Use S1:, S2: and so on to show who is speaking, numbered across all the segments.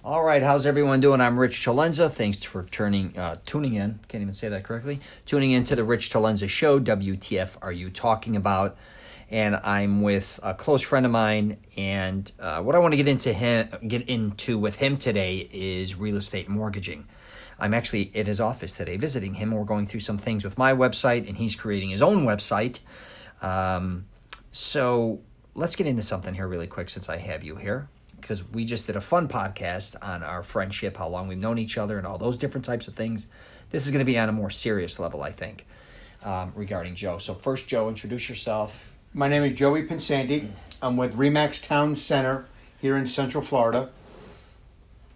S1: All right, how's everyone doing? I'm Rich CELENZA. Thanks for tuning in. Can't even say that correctly. Tuning in to the Rich CELENZA Show. WTF are you talking about? And I'm with a close friend of mine. And what I want to get into with him today is real estate mortgaging. I'm actually at his office today visiting him. We're going through some things with my website, and he's creating his own website. So let's get into something here really quick since I have you here, because we just did a fun podcast on our friendship, how long we've known each other, and all those different types of things. This is going to be on a more serious level, I think, regarding Joe. So first, Joe, introduce yourself.
S2: My name is Joey Pensante. I'm with Remax Town Center here in Central Florida.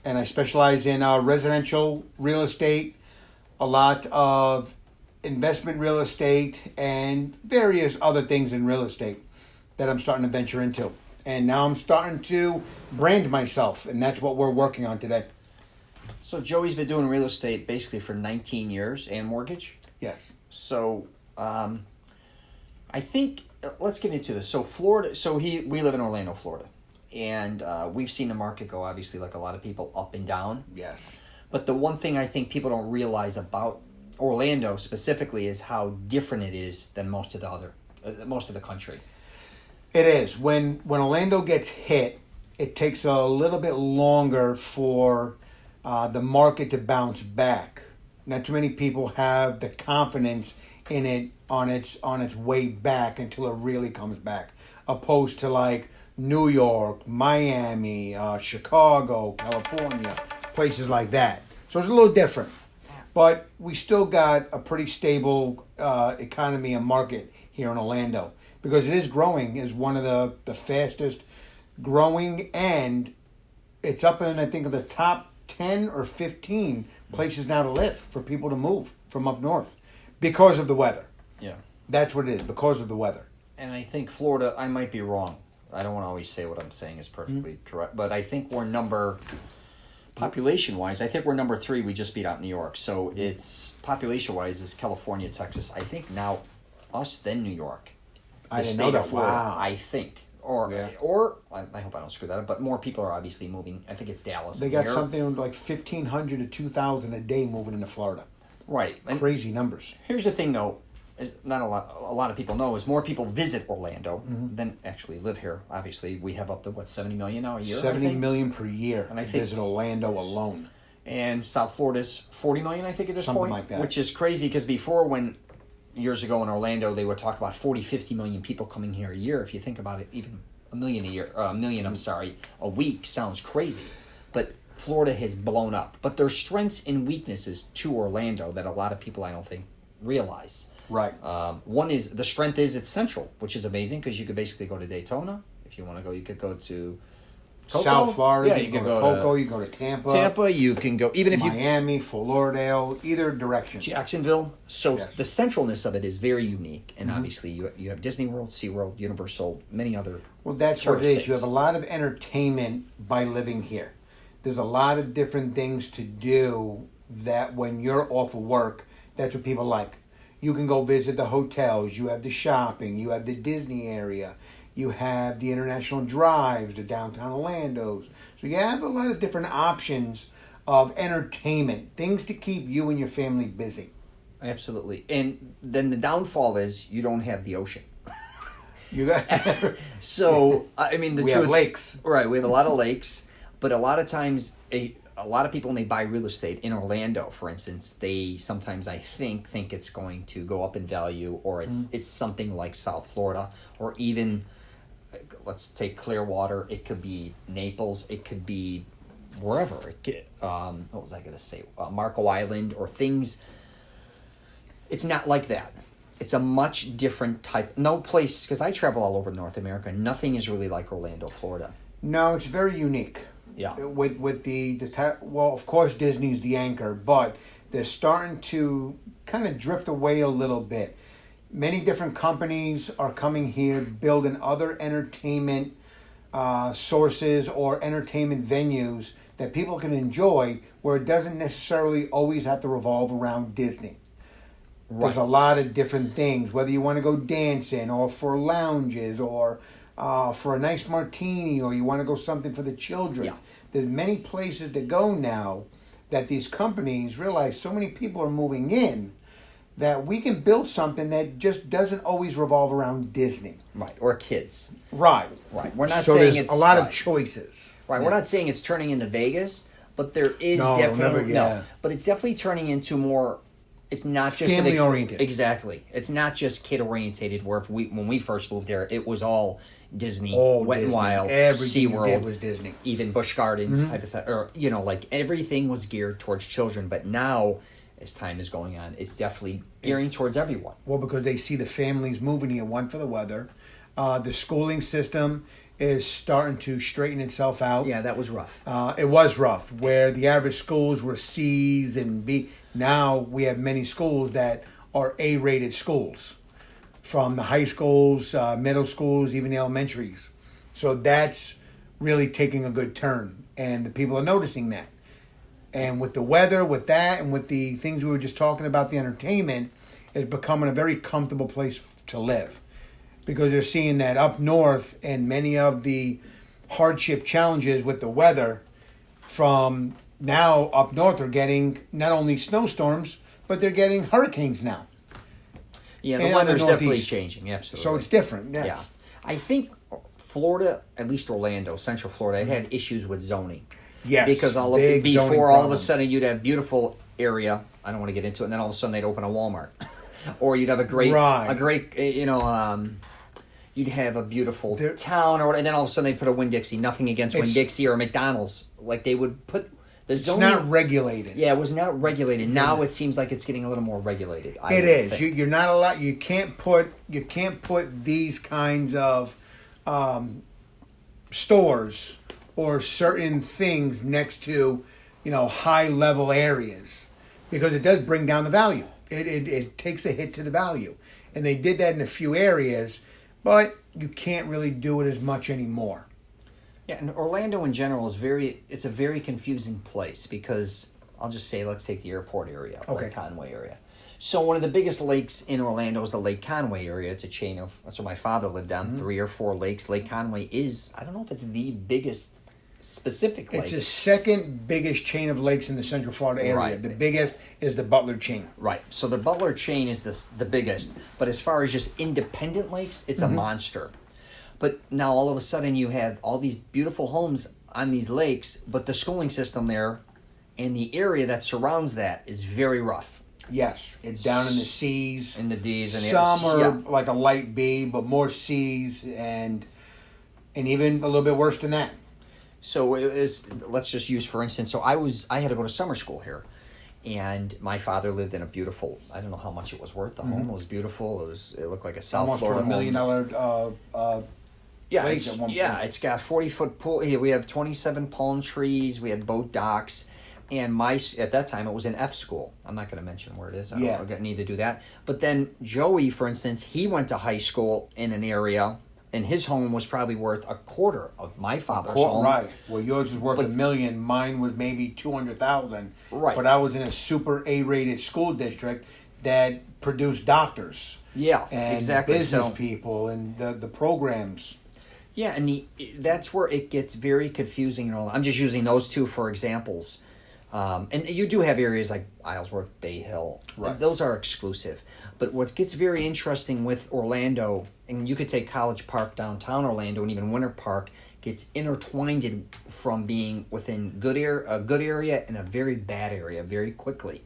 S2: And I specialize in residential real estate, a lot of investment real estate, and various other things in real estate that I'm starting to venture into. And now I'm starting to brand myself, and that's what we're working on today.
S1: So Joey's been doing real estate basically for 19 years and mortgage?
S2: Yes.
S1: So I think, let's get into this. So Florida, we live in Orlando, Florida. And we've seen the market go, obviously, like a lot of people, up and down.
S2: Yes.
S1: But the one thing I think people don't realize about Orlando specifically is how different it is than most of the country.
S2: It is. When Orlando gets hit, it takes a little bit longer for the market to bounce back. Not too many people have the confidence in it on its way back until it really comes back, opposed to like New York, Miami, Chicago, California, places like that. So it's a little different. But we still got a pretty stable economy and market here in Orlando, because it is growing, is one of the fastest growing, and it's up in, I think, the top 10 or 15 places now to live for people to move from up north because of the weather.
S1: Yeah. That's
S2: what it is, because of the weather.
S1: And I think Florida, I might be wrong. I don't want to always say what I'm saying is perfectly correct, but I think we're population-wise, I think we're number 3. We just beat out New York. So it's, population-wise, is California, Texas. I think now us, then New York.
S2: I didn't know that.
S1: Florida,
S2: wow.
S1: I think. Or I hope I don't screw that up, but more people are obviously moving. I think it's Dallas.
S2: They got something like 1,500 to 2,000 a day moving into Florida.
S1: Right. And
S2: crazy numbers.
S1: Here's the thing, though. Is not a lot of people know is more people visit Orlando than actually live here. Obviously, we have up to 70 million now a year.
S2: 70 million per year,
S1: and I think
S2: visit Orlando alone.
S1: And South Florida's 40 million, I think, at this
S2: Something
S1: point,
S2: like that.
S1: Which is crazy because before, years ago in Orlando, they would talk about 40, 50 million people coming here a year. If you think about it, even a million a week sounds crazy, but Florida has blown up. But there's strengths and weaknesses to Orlando that a lot of people, I don't think, realize.
S2: Right.
S1: One is, the strength is it's central, which is amazing because you could basically go to Daytona. If you want to go, you could go to Cocoa.
S2: South Florida.
S1: Yeah,
S2: you can go to Cocoa. You go to Tampa.
S1: Tampa, you can go, even if
S2: Miami, Fort Lauderdale, either direction.
S1: Jacksonville. So
S2: yes.
S1: The centralness of it is very unique. And obviously you have Disney World, SeaWorld, Universal, many other
S2: Well, that's what it is.
S1: things.
S2: You have a lot of entertainment by living here. There's a lot of different things to do that when you're off of work, that's what people like. You can go visit the hotels. You have the shopping. You have the Disney area. You have the international drives, the downtown Orlando's. So you have a lot of different options of entertainment, things to keep you and your family busy.
S1: Absolutely. And then the downfall is you don't have the ocean.
S2: You got
S1: So, I mean,
S2: we have lakes.
S1: Right, we have a lot of lakes. But a lot of times, a lot of people, when they buy real estate in Orlando, for instance, they sometimes, I think it's going to go up in value, or it's something like South Florida, or even, let's take Clearwater. It could be Naples. It could be wherever. What was I going to say? Marco Island, or things. It's not like that. It's a much different type. No place, because I travel all over North America. Nothing is really like Orlando, Florida.
S2: No, it's very unique.
S1: Yeah.
S2: With the well, of course, Disney's the anchor, but they're starting to kind of drift away a little bit. Many different companies are coming here, building other entertainment sources or entertainment venues that people can enjoy, where it doesn't necessarily always have to revolve around Disney. Right. There's a lot of different things, whether you want to go dancing or for lounges or for a nice martini, or you want to go something for the children.
S1: Yeah.
S2: There's many places to go now that these companies realize so many people are moving in that we can build something that just doesn't always revolve around Disney.
S1: Right, or kids.
S2: Right.
S1: Right. We're not
S2: so
S1: saying
S2: there's
S1: it's
S2: a lot
S1: right.
S2: of choices.
S1: Right, we're not saying it's turning into Vegas, but there is
S2: No,
S1: definitely
S2: never, yeah.
S1: but it's definitely turning into more. It's not just
S2: family oriented.
S1: Exactly, it's not just kid oriented. Where when we first moved there, it was all Disney,
S2: All
S1: Wet
S2: Disney.
S1: and Wild,
S2: Everything you did
S1: SeaWorld,
S2: was Disney.
S1: even Busch Gardens, or like everything was geared towards children. But now, as time is going on, it's definitely gearing towards everyone.
S2: Well, because they see the families moving here, one for the weather. The schooling system is starting to straighten itself out.
S1: Yeah, that was rough.
S2: It was rough, where the average schools were C's and B. Now we have many schools that are A-rated schools, from the high schools, middle schools, even the elementaries. So that's really taking a good turn, and the people are noticing that. And with the weather, with that, and with the things we were just talking about, the entertainment, it's becoming a very comfortable place to live. Because they're seeing that up north, and many of the hardship challenges with the weather from now up north are getting not only snowstorms, but they're getting hurricanes now.
S1: Yeah, the
S2: and
S1: weather's
S2: the
S1: definitely
S2: Northeast.
S1: changing. Absolutely.
S2: So it's different. Yes.
S1: Yeah, I think Florida, at least Orlando, Central Florida, it had issues with zoning.
S2: Yes,
S1: because
S2: big zoning
S1: before all of a
S2: problems.
S1: sudden you'd have beautiful area. I don't want to get into it, and then all of a sudden they'd open a Walmart, or you'd have a great, you'd have a beautiful town, and then all of a sudden they'd put a Winn-Dixie. Nothing against Winn-Dixie or McDonald's, like they would put.
S2: It's not regulated.
S1: Yeah, it was not regulated. Now it seems like it's getting a little more regulated.
S2: It is. You're not allowed. You can't put these kinds of stores or certain things next to, high level areas, because it does bring down the value. It takes a hit to the value, and they did that in a few areas, but you can't really do it as much anymore.
S1: Yeah, and Orlando in general it's a very confusing place, because I'll just say, let's take the airport area, Lake Conway area. So one of the biggest lakes in Orlando is the Lake Conway area. It's a chain of, that's where my father lived on, 3 or 4 lakes. Lake Conway is, I don't know if it's the biggest specific lake.
S2: It's the second biggest chain of lakes in the Central Florida area.
S1: Right.
S2: The biggest is the Butler chain.
S1: Right. So the Butler chain is the biggest. But as far as just independent lakes, it's a monster. But now all of a sudden you have all these beautiful homes on these lakes, but the schooling system there and the area that surrounds that is very rough.
S2: Yes, it's down in the C's.
S1: In the D's. And
S2: some are like a light B, but more C's, and even a little bit worse than that.
S1: So let's just use, for instance, so I had to go to summer school here. And my father lived in a beautiful, I don't know how much it was worth. The home was beautiful. It looked like a South
S2: Almost
S1: Florida
S2: $1 million
S1: it's got 40-foot pool. Here we have 27 palm trees. We had boat docks. And at that time, it was an F school. I'm not going to mention where it is. I don't need to do that. But then Joey, for instance, he went to high school in an area, and his home was probably worth a quarter of my father's home.
S2: Right. Well, yours was worth $1 million. Mine was maybe $200,000.
S1: Right.
S2: But I was in a super A-rated school district that produced doctors.
S1: Yeah,
S2: and
S1: exactly.
S2: Business people and the programs.
S1: Yeah, and that's where it gets very confusing. I'm just using those two for examples. And you do have areas like Islesworth, Bay Hill.
S2: Right.
S1: Those are exclusive. But what gets very interesting with Orlando, and you could take College Park, downtown Orlando, and even Winter Park, gets intertwined from being within a good area and a very bad area very quickly.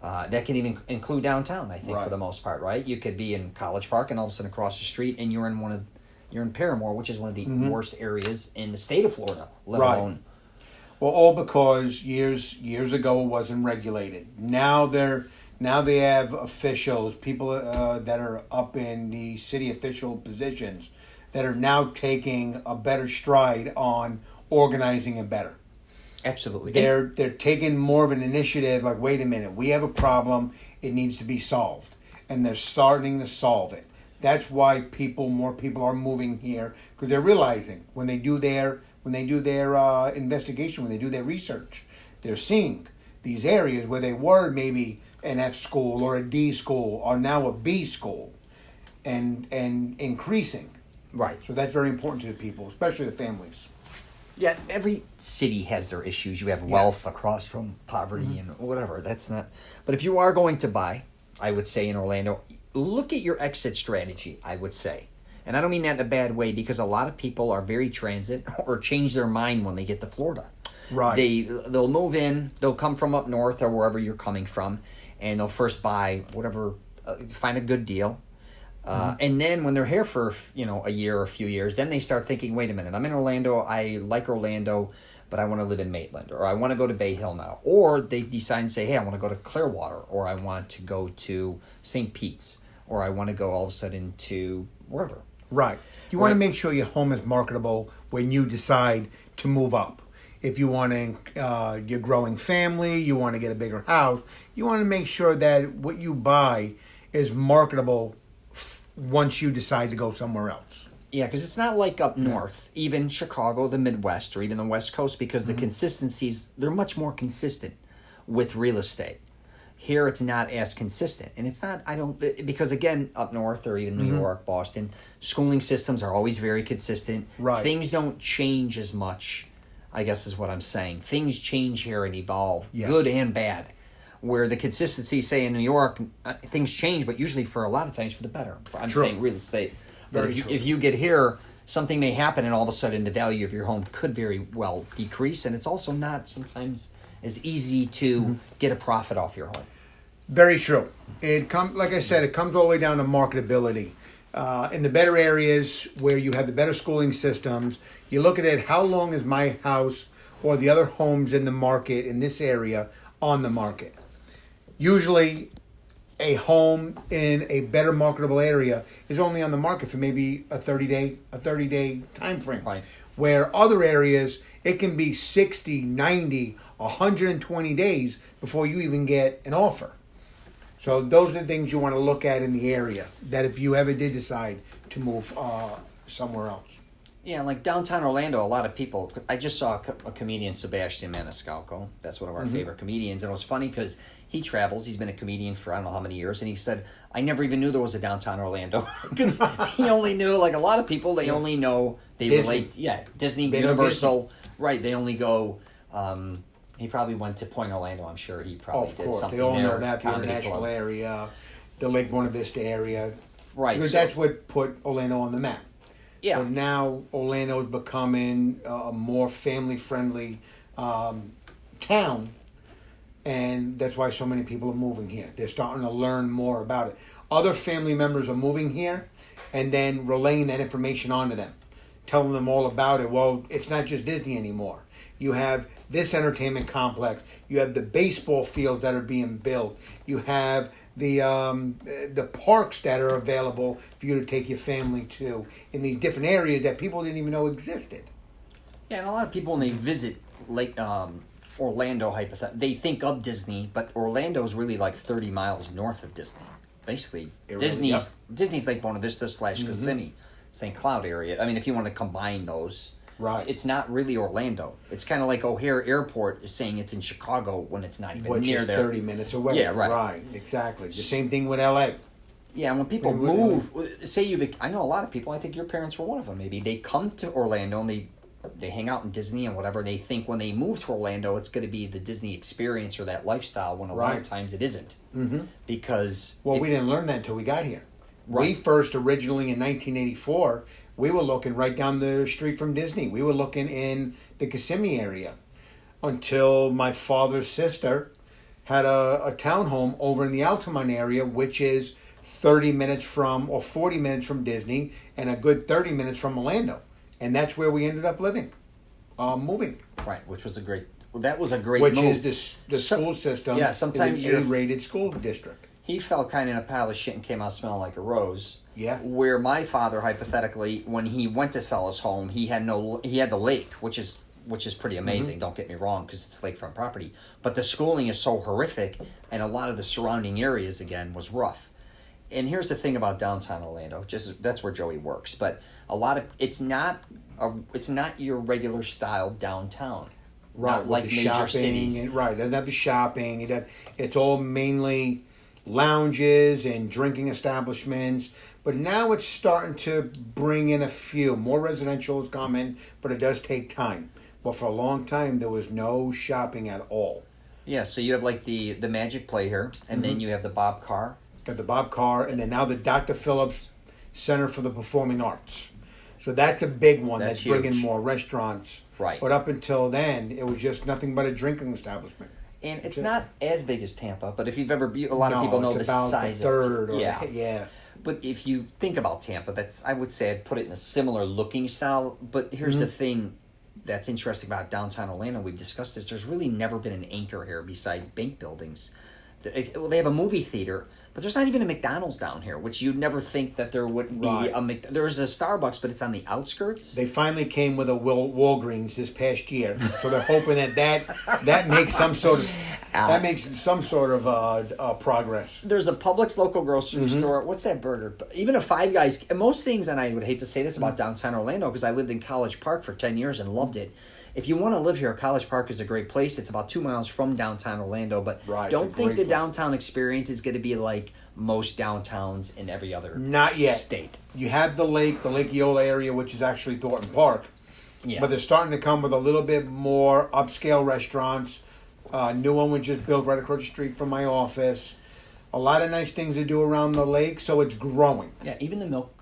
S1: That can even include downtown, I think, for the most part, right? You could be in College Park and all of a sudden across the street, and you're in Paramore, which is one of the worst areas in the state of Florida, let alone.
S2: Well, all because years ago it wasn't regulated. Now they have officials, people that are up in the city official positions, that are now taking a better stride on organizing it better.
S1: Absolutely.
S2: They're taking more of an initiative, like, wait a minute, we have a problem, it needs to be solved. And they're starting to solve it. That's why more people are moving here, because they're realizing when they do their investigation, when they do their research, they're seeing these areas where they were maybe an F school or a D school are now a B school, and increasing.
S1: Right.
S2: So that's very important to the people, especially the families.
S1: Yeah, every city has their issues. You have wealth across from poverty and whatever. That's not. But if you are going to buy, I would say in Orlando, look at your exit strategy, I would say. And I don't mean that in a bad way, because a lot of people are very transit or change their mind when they get to Florida.
S2: Right.
S1: They'll move in, they'll come from up north or wherever you're coming from, and they'll first buy whatever, find a good deal. And then when they're here for a year or a few years, then they start thinking, wait a minute, I'm in Orlando, I like Orlando, but I want to live in Maitland, or I want to go to Bay Hill now. Or they decide and say, hey, I want to go to Clearwater, or I want to go to St. Pete's, or I want to go all of a sudden to wherever.
S2: Right. You want to make sure your home is marketable when you decide to move up. If you want to, you're growing family, you want to get a bigger house, you want to make sure that what you buy is marketable once you decide to go somewhere else.
S1: Yeah, because it's not like up north, even Chicago, the Midwest, or even the West Coast, because the consistencies, they're much more consistent with real estate. Here, it's not as consistent. And it's not, because again, up north, or even New York, Boston, schooling systems are always very consistent.
S2: Right.
S1: Things don't change as much, I guess is what I'm saying. Things change here and evolve, good and bad. Where the consistency, say in New York, things change, but usually for a lot of times for the better. I'm saying real estate. But if you get here, something may happen and all of a sudden the value of your home could very well decrease. And it's also not sometimes as easy to get a profit off your home.
S2: Very true. Like I said, it comes all the way down to marketability. In the better areas where you have the better schooling systems, you look at it, how long is my house or the other homes in the market in this area on the market? Usually a home in a better marketable area is only on the market for maybe a 30-day time frame.
S1: Right.
S2: Where other areas, it can be 60, 90, 120 days before you even get an offer. So those are the things you want to look at in the area, that if you ever did decide to move somewhere else.
S1: Yeah, like downtown Orlando, a lot of people... I just saw a comedian, Sebastian Maniscalco. That's one of our favorite comedians. And it was funny because he travels. He's been a comedian for I don't know how many years. And he said, I never even knew there was a downtown Orlando. Because he only knew, like a lot of people, they only know... They
S2: Disney.
S1: relate... Yeah, Disney, Universal. Right, they only go... he probably went to Point Orlando. I'm sure he probably did something there.
S2: They all know that, the
S1: Comedy
S2: international
S1: Club.
S2: area, the Lake Buena Vista area.
S1: Right.
S2: Because that's what put Orlando on the map.
S1: Yeah.
S2: But now Orlando is becoming a more family-friendly town, and that's why so many people are moving here. They're starting to learn more about it. Other family members are moving here, and then relaying that information onto them, telling them all about it. Well, it's not just Disney anymore. You have this entertainment complex. You have the baseball fields that are being built. You have the parks that are available for you to take your family to in these different areas that people didn't even know existed.
S1: Yeah, and a lot of people when they visit Lake Orlando, they think of Disney, but Orlando's really like 30 miles north of Disney. Basically, Disney's Lake Buena Vista / Kissimmee, St. Cloud area. I mean, if you want to combine those.
S2: Right.
S1: It's not really Orlando. It's kind of like O'Hare Airport is saying it's in Chicago when it's not even near there.
S2: 30 minutes away.
S1: Yeah, right.
S2: Right, exactly. The same thing with L.A.
S1: Yeah, when people move, say I know a lot of people, I think your parents were one of them maybe, they come to Orlando and they hang out in Disney and whatever, they think when they move to Orlando it's going to be the Disney experience or that lifestyle, when a lot of times it isn't. Because...
S2: Well, we didn't learn that until we got here.
S1: Right.
S2: We first, originally in 1984... we were looking right down the street from Disney. We were looking in the Kissimmee area until my father's sister had a townhome over in the Altamont area, which is 30 minutes from, or 40 minutes from Disney, and a good 30 minutes from Orlando. And that's where we ended up living, moving.
S1: Right, which was a great move.
S2: Which is the school system.
S1: Yeah, sometimes
S2: is an A-rated school district.
S1: He fell kind of in a pile of shit and came out smelling like a rose.
S2: Yeah.
S1: Where my father, hypothetically, when he went to sell his home, he had the lake, which is pretty amazing. Don't get me wrong, because it's lakefront property. But the schooling is so horrific, and a lot of the surrounding areas again was rough. And here's the thing about downtown Orlando. That's where Joey works. But it's not your regular style downtown.
S2: Right,
S1: not like
S2: the
S1: major
S2: shopping,
S1: cities.
S2: Right, it doesn't have the shopping. It's all mainly lounges and drinking establishments. But now it's starting to bring in a few. More residential is coming, but it does take time. But for a long time, there was no shopping at all.
S1: Yeah, so you have like the Magic Play here, and then you have the Bob Carr.
S2: Got the Bob Carr, and then now the Dr. Phillips Center for the Performing Arts. So that's a big one. That's bringing more restaurants.
S1: Right.
S2: But up until then, it was just nothing but a drinking establishment.
S1: And it's not as big as Tampa, but if you've ever, a lot of people know the size
S2: of it.
S1: Yeah. But if you think about Tampa, I would say I'd put it in a similar looking style. But here's the thing that's interesting about downtown Orlando. We've discussed this. There's really never been an anchor here besides bank buildings. Well, they have a movie theater, but there's not even a McDonald's down here, which you'd never think that there would be there's a Starbucks, but it's on the outskirts.
S2: They finally came with a Walgreens this past year, so they're hoping that makes some sort of progress.
S1: There's a Publix local grocery store. What's that burger? Even a Five Guys. And most things, and I would hate to say this about downtown Orlando because I lived in College Park for 10 years and loved it. If you want to live here, College Park is a great place. It's about 2 miles from downtown Orlando, but don't think the downtown experience is going to be like most downtowns in every other state.
S2: You have the Lake Eola area, which is actually Thornton Park. Yeah. But they're starting to come with a little bit more upscale restaurants. New one was just built right across the street from my office. A lot of nice things to do around the lake, so it's growing.
S1: Yeah, even the milk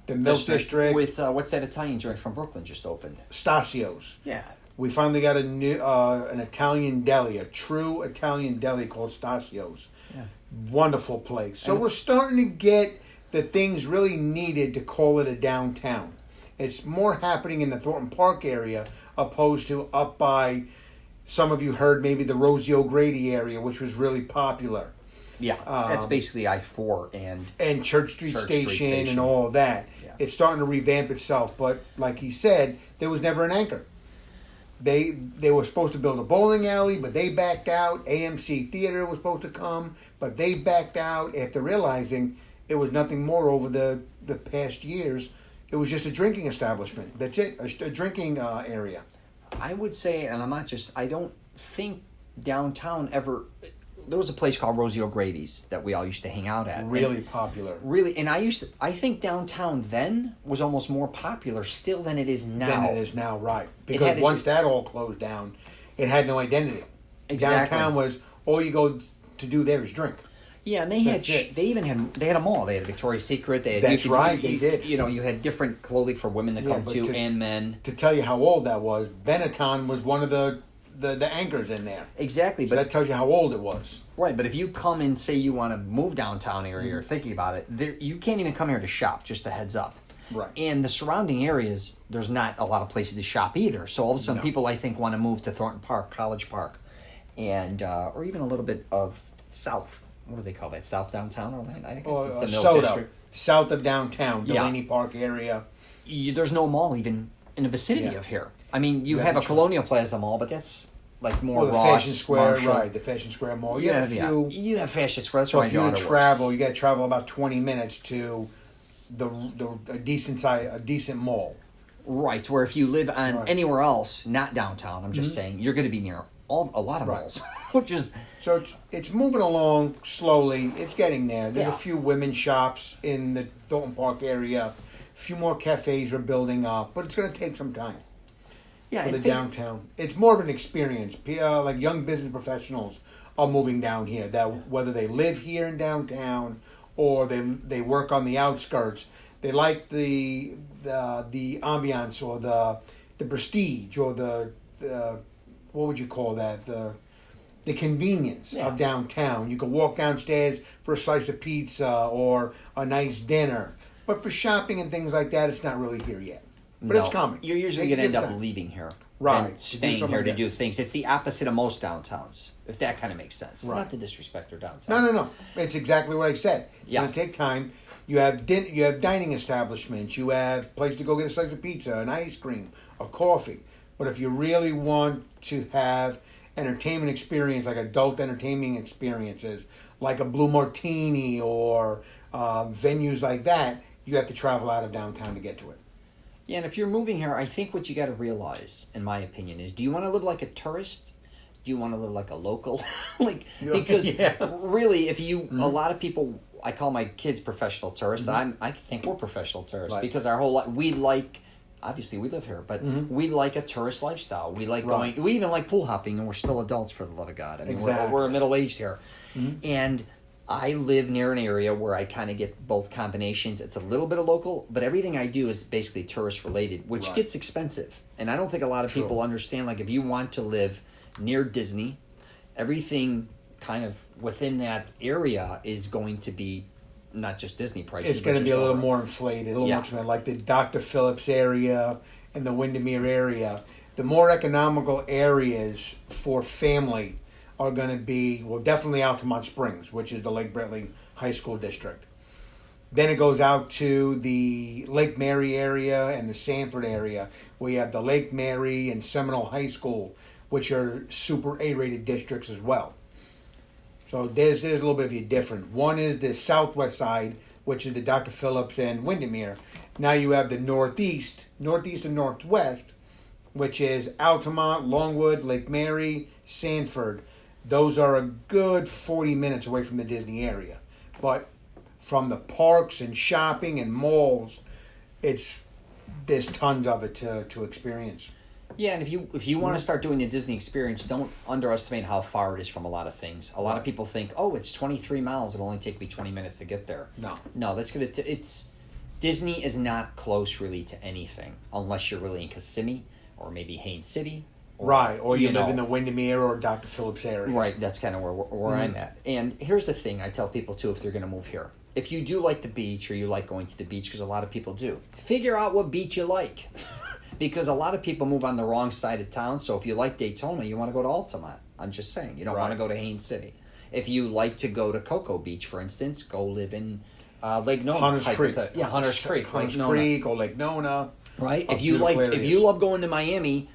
S2: district
S1: with what's that Italian joint from Brooklyn just opened?
S2: Stasio's.
S1: Yeah.
S2: We finally got a new an Italian deli, a true Italian deli called Stasio's. Yeah. Wonderful place. So we're starting to get the things really needed to call it a downtown. It's more happening in the Thornton Park area opposed to up by, some of you heard maybe the Rosie O'Grady area, which was really popular.
S1: Yeah, that's basically I-4
S2: and Church Street Station and all of that. Yeah. It's starting to revamp itself, but like he said, there was never an anchor. They were supposed to build a bowling alley, but they backed out. AMC Theater was supposed to come, but they backed out after realizing it was nothing more over the past years. It was just a drinking establishment. That's it, a drinking area.
S1: I would say, and I don't think downtown ever... There was a place called Rosie O'Grady's that we all used to hang out at.
S2: Really popular.
S1: Really, and I think downtown then was almost more popular still than it is now.
S2: Right. Because once that all closed down, it had no identity. Exactly. Downtown was, all you go to do there is drink.
S1: Yeah, and they had a mall. They had Victoria's Secret. They did. You know, you had different clothing for women to come to and men.
S2: To tell you how old that was, Benetton was one of the anchors in there.
S1: Exactly.
S2: So
S1: but
S2: that tells you how old it was.
S1: Right, but if you come and say you want to move downtown area or thinking about it, you can't even come here to shop, just a heads up.
S2: Right.
S1: And the surrounding areas, there's not a lot of places to shop either. So all of a sudden people, I think, want to move to Thornton Park, College Park, and or even a little bit of south. What do they call that? South downtown? Orlando? I guess it's the Mill District.
S2: South of downtown, Delaney Park area.
S1: There's no mall even in the vicinity of here. I mean, you have a Colonial Plaza mall, but that's... like more Ross,
S2: Fashion Square,
S1: Marshall.
S2: right? The Fashion Square Mall.
S1: You have Fashion Square. That's where my daughter works.
S2: If you travel, you got to travel about 20 minutes to a decent mall.
S1: Right, where if you live on anywhere else, not downtown, I'm just saying, you're going to be near a lot of malls, which is
S2: so it's moving along slowly. It's getting there. There's a few women's shops in the Thornton Park area. A few more cafes are building up, but it's going to take some time.
S1: Yeah,
S2: for the downtown. It's more of an experience. Like young business professionals are moving down here. That whether they live here in downtown or they work on the outskirts, they like the ambiance or the prestige or the what would you call that, the convenience of downtown. You can walk downstairs for a slice of pizza or a nice dinner, but for shopping and things like that, it's not really here yet. But it's coming.
S1: You're usually going to end up leaving here.
S2: Right.
S1: And staying here to do things. It's the opposite of most downtowns, if that kind of makes sense. Right. Not to disrespect our downtown.
S2: No. It's exactly what I said. It's going to take time. You have dining establishments. You have a place to go get a slice of pizza, an ice cream, a coffee. But if you really want to have entertainment experience, like adult entertainment experiences, like a Blue Martini or venues like that, you have to travel out of downtown to get to it.
S1: Yeah, and if you're moving here, I think what you got to realize, in my opinion, is do you want to live like a tourist do you want to live like a local? Like, because really, if you, a lot of people, I call my kids professional tourists. I think we're professional tourists because our whole life, we like, obviously we live here, but we like a tourist lifestyle. We like going, we even like pool hopping, and we're still adults, for the love of God. I mean, we're middle-aged here. And I live near an area where I kind of get both combinations. It's a little bit of local, but everything I do is basically tourist-related, which gets expensive. And I don't think a lot of people understand, like, if you want to live near Disney, everything kind of within that area is going to be not just Disney prices.
S2: It's going to be a little more inflated, a little more, like the Dr. Phillips area and the Windermere area. The more economical areas for family are going to be, well, definitely Altamont Springs, which is the Lake Brentling High School District. Then it goes out to the Lake Mary area and the Sanford area, where you have the Lake Mary and Seminole High School, which are super A-rated districts as well. So there's a little bit of a different. One is the southwest side, which is the Dr. Phillips and Windermere. Now you have the northeast and northwest, which is Altamont, Longwood, Lake Mary, Sanford. Those are a good 40 minutes away from the Disney area. But from the parks and shopping and malls, there's tons of it to experience.
S1: Yeah, and if you want to start doing the Disney experience, don't underestimate how far it is from a lot of things. A lot of people think, oh, it's 23 miles. It'll only take me 20 minutes to get there. No, that's gonna. It's Disney is not close really to anything unless you're really in Kissimmee or maybe Haines City.
S2: Or you live in the Windermere or Dr. Phillips area.
S1: Right, that's kind of where I'm at. And here's the thing I tell people, too, if they're going to move here. If you do like the beach or you like going to the beach, because a lot of people do, figure out what beach you like. Because a lot of people move on the wrong side of town. So if you like Daytona, you want to go to Altamont. I'm just saying. You don't want to go to Haines City. If you like to go to Cocoa Beach, for instance, go live in Lake Nona.
S2: Hunters Creek.
S1: Yeah, Hunters Creek.
S2: Hunters Creek or Lake Nona.
S1: Right? If you love going to Miami,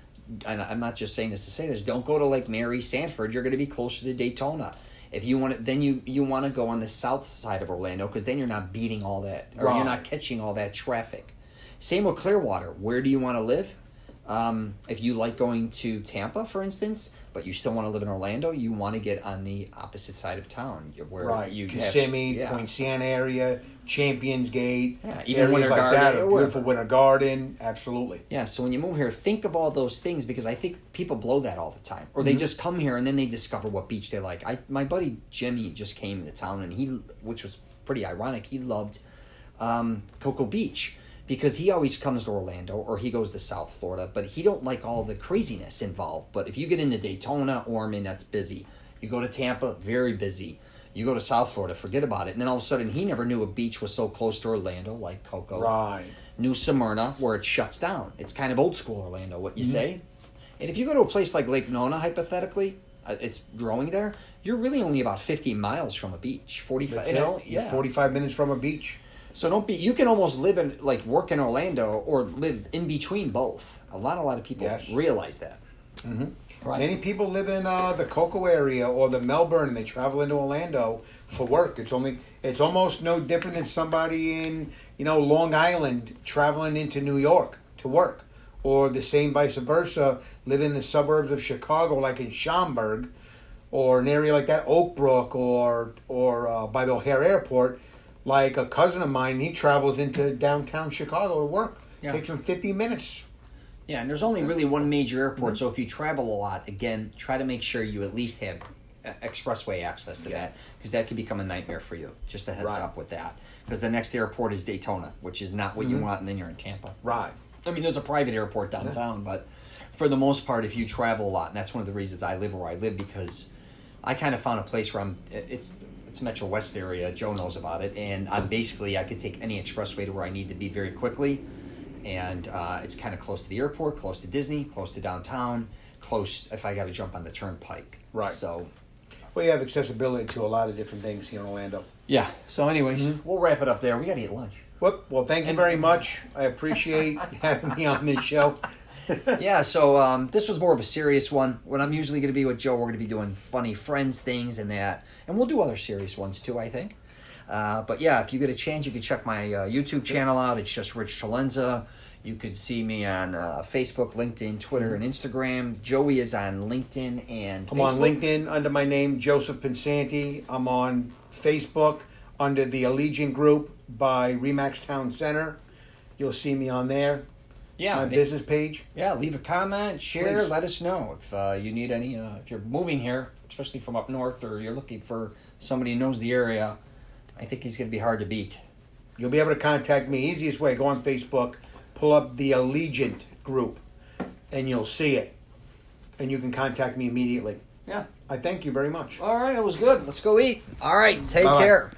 S1: and I'm not just saying this to say this, don't go to Lake Mary, Sanford. You're going to be closer to Daytona. If you want to, then you want to go on the south side of Orlando, because then you're not beating all that, or you're not catching all that traffic. Same with Clearwater. Where do you want to live? If you like going to Tampa, for instance, but you still want to live in Orlando, you want to get on the opposite side of town, where you
S2: Kissimmee, Point Siena area, Champions Gate,
S1: even Winter
S2: like
S1: Garden,
S2: that, beautiful Winter Garden, absolutely.
S1: Yeah, so when you move here, think of all those things, because I think people blow that all the time, or they just come here and then they discover what beach they like. My buddy Jimmy just came to town, and which was pretty ironic, he loved Cocoa Beach. Because he always comes to Orlando, or he goes to South Florida, but he don't like all the craziness involved. But if you get into Daytona, Ormond, that's busy. You go to Tampa, very busy. You go to South Florida, forget about it. And then all of a sudden, he never knew a beach was so close to Orlando, like Cocoa.
S2: Right.
S1: New Smyrna, where it shuts down. It's kind of old school Orlando, what you say. And if you go to a place like Lake Nona, hypothetically, it's growing there, you're really only about 50 miles from a beach. 45,
S2: You're 45 minutes from a beach.
S1: So you can almost live in, like, work in Orlando or live in between both. A lot of people realize that.
S2: Right. Many people live in the Cocoa area or the Melbourne, and they travel into Orlando for work. It's almost no different than somebody in, Long Island traveling into New York to work. Or the same vice versa, live in the suburbs of Chicago, like in Schaumburg, or an area like that, Oak Brook, or by the O'Hare Airport. Like a cousin of mine, he travels into downtown Chicago to work. Yeah. Takes him 50 minutes.
S1: Yeah, and there's only really one major airport, so if you travel a lot, again, try to make sure you at least have expressway access to that, because that could become a nightmare for you. Just a heads up with that. Because the next airport is Daytona, which is not what you want, and then you're in Tampa.
S2: Right.
S1: I mean, there's a private airport downtown, but for the most part, if you travel a lot, and that's one of the reasons I live where I live, because I kind of found a place where it's Metro West area. Joe knows about it, and I could take any expressway to where I need to be very quickly, and it's kind of close to the airport, close to Disney, close to downtown, close if I got to jump on the turnpike.
S2: Right.
S1: So,
S2: well, you have accessibility to a lot of different things here in Orlando.
S1: Yeah. So, anyways, we'll wrap it up there. We got to eat lunch.
S2: Well, thank you very much. I appreciate having me on this show.
S1: Yeah, so this was more of a serious one. When I'm usually going to be with Joe, we're going to be doing funny friends things and that. And we'll do other serious ones too, I think. But yeah, if you get a chance, you can check my YouTube channel out. It's just Rich CELENZA. You could see me on Facebook, LinkedIn, Twitter, and Instagram. Joey is on LinkedIn and Facebook.
S2: I'm on LinkedIn under my name, Joseph Pensante. I'm on Facebook under the Allegiant Group by Remax Town Center. You'll see me on there.
S1: Yeah,
S2: my business page.
S1: Yeah, leave a comment, share,
S2: Please.
S1: let us know if you need any. If you're moving here, especially from up north, or you're looking for somebody who knows the area, I think he's going to be hard to beat.
S2: You'll be able to contact me. Easiest way, go on Facebook, pull up the Allegiant Group, and you'll see it. And you can contact me immediately.
S1: Yeah.
S2: I thank you very much.
S1: All right, it was good. Let's go eat. All right, take
S2: Bye-bye.
S1: care.